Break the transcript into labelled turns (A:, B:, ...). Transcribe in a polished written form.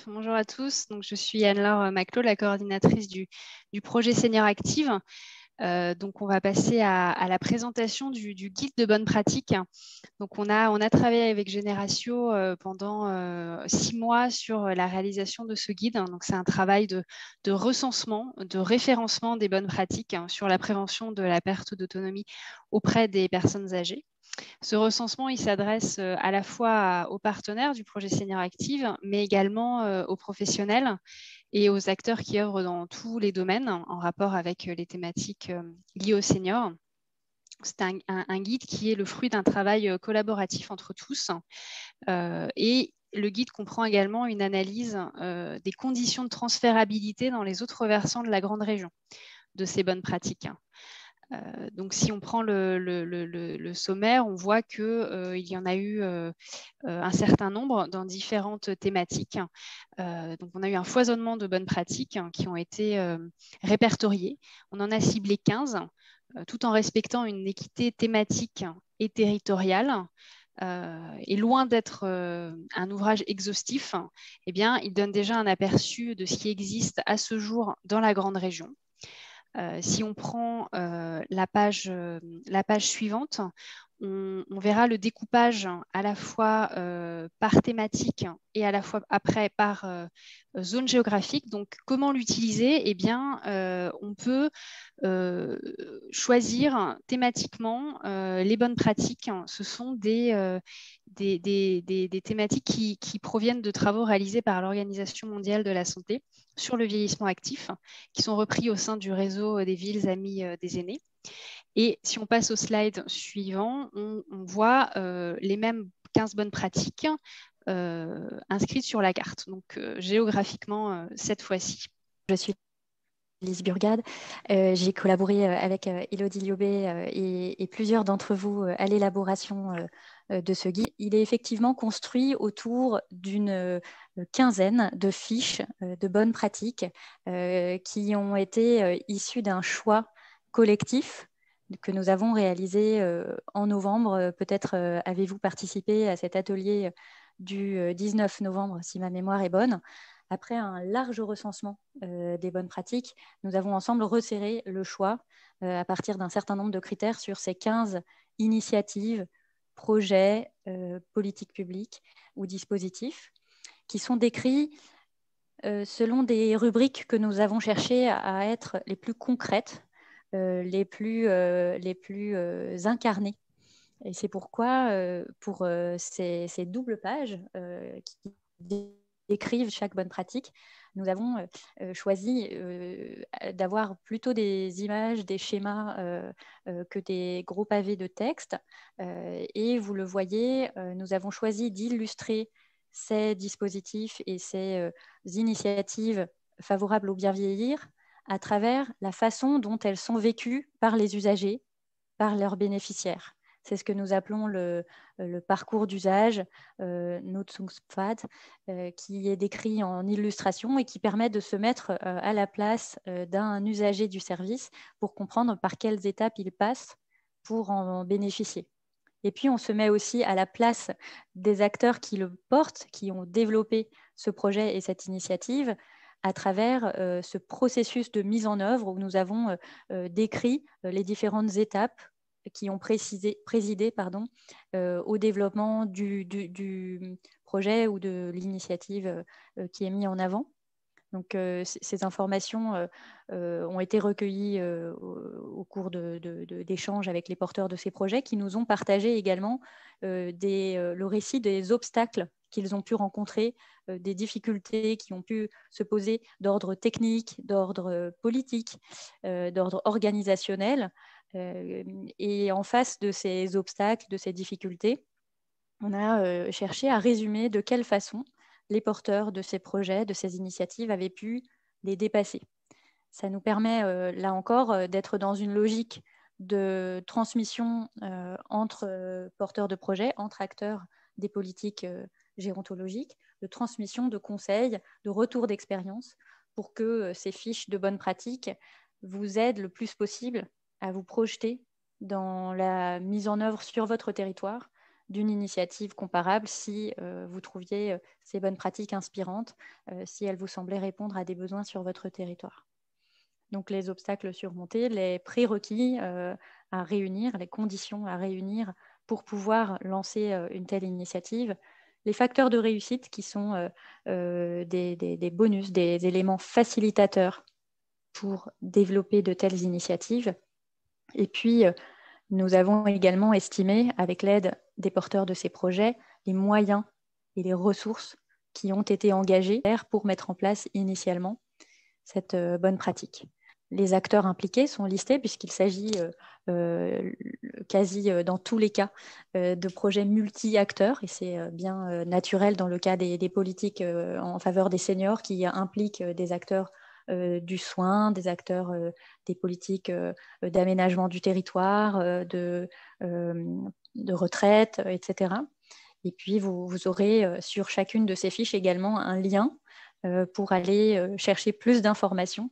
A: Bonjour à tous. Donc, je suis Anne-Laure Maclot, la coordinatrice du projet Senior Active. Donc, on va passer à la présentation du guide de bonne pratique. Donc, on a travaillé avec Génératio pendant 6 mois sur la réalisation de ce guide. Donc, c'est un travail de recensement, de référencement des bonnes pratiques sur la prévention de la perte d'autonomie auprès des personnes âgées. Ce recensement, il s'adresse à la fois aux partenaires du projet Senior Active, mais également aux professionnels et aux acteurs qui œuvrent dans tous les domaines en rapport avec les thématiques liées aux seniors. C'est un guide qui est le fruit d'un travail collaboratif entre tous. Et le guide comprend également une analyse des conditions de transférabilité dans les autres versants de la grande région de ces bonnes pratiques. Donc, si on prend le sommaire, on voit qu'il y en a eu un certain nombre dans différentes thématiques. Donc, on a eu un foisonnement de bonnes pratiques qui ont été répertoriées. On en a ciblé 15, tout en respectant une équité thématique et territoriale. Et loin d'être un ouvrage exhaustif, eh bien, il donne déjà un aperçu de ce qui existe à ce jour dans la grande région. Si on prend la page suivante, on verra le découpage à la fois par thématique et à la fois après par zone géographique. Donc, comment l'utiliser? Eh bien, on peut choisir thématiquement les bonnes pratiques. Ce sont des thématiques qui proviennent de travaux réalisés par l'Organisation mondiale de la santé sur le vieillissement actif, qui sont repris au sein du réseau des villes amies des aînés. Et si on passe au slide suivant, on voit les mêmes 15 bonnes pratiques inscrites sur la carte, donc géographiquement cette fois-ci.
B: Je suis Lise Burgade. J'ai collaboré avec Élodie Liobé et plusieurs d'entre vous à l'élaboration de ce guide. Il est effectivement construit autour d'une quinzaine de fiches de bonnes pratiques qui ont été issues d'un choix collectif que nous avons réalisé en novembre. Peut-être avez-vous participé à cet atelier du 19 novembre, si ma mémoire est bonne. Après un large recensement des bonnes pratiques, nous avons ensemble resserré le choix à partir d'un certain nombre de critères sur ces 15 initiatives, projets, politiques publiques ou dispositifs qui sont décrits selon des rubriques que nous avons cherché à être les plus concrètes, les plus incarnées. Et c'est pourquoi, pour ces doubles pages qui décrivent chaque bonne pratique, nous avons choisi d'avoir plutôt des images, des schémas que des gros pavés de texte. Et vous le voyez, nous avons choisi d'illustrer ces dispositifs et ces initiatives favorables au bien vieillir à travers la façon dont elles sont vécues par les usagers, par leurs bénéficiaires. C'est ce que nous appelons le parcours d'usage, Nutzungspfad, qui est décrit en illustration et qui permet de se mettre à la place d'un usager du service pour comprendre par quelles étapes il passe pour en bénéficier. Et puis, on se met aussi à la place des acteurs qui le portent, qui ont développé ce projet et cette initiative à travers ce processus de mise en œuvre où nous avons décrit les différentes étapes qui ont présidé au développement du projet ou de l'initiative qui est mis en avant. Donc, ces informations ont été recueillies au cours d'échanges avec les porteurs de ces projets qui nous ont partagé également le récit des obstacles qu'ils ont pu rencontrer, des difficultés qui ont pu se poser d'ordre technique, d'ordre politique, d'ordre organisationnel. Et en face de ces obstacles, de ces difficultés, on a cherché à résumer de quelle façon les porteurs de ces projets, de ces initiatives avaient pu les dépasser. Ça nous permet, là encore, d'être dans une logique de transmission entre porteurs de projets, entre acteurs des politiques gérontologiques, de transmission de conseils, de retour d'expérience pour que ces fiches de bonnes pratiques vous aident le plus possible à vous projeter dans la mise en œuvre sur votre territoire d'une initiative comparable si vous trouviez ces bonnes pratiques inspirantes, si elles vous semblaient répondre à des besoins sur votre territoire. Donc les obstacles surmontés, les prérequis à réunir, les conditions à réunir pour pouvoir lancer une telle initiative, les facteurs de réussite qui sont des bonus, des éléments facilitateurs pour développer de telles initiatives. Et puis, nous avons également estimé, avec l'aide des porteurs de ces projets, les moyens et les ressources qui ont été engagés pour mettre en place initialement cette bonne pratique. Les acteurs impliqués sont listés puisqu'il s'agit quasi dans tous les cas de projets multi-acteurs, et c'est bien naturel dans le cas des politiques en faveur des seniors qui impliquent des acteurs du soin, des acteurs des politiques d'aménagement du territoire, de retraite, etc. Et puis, vous aurez sur chacune de ces fiches également un lien pour aller chercher plus d'informations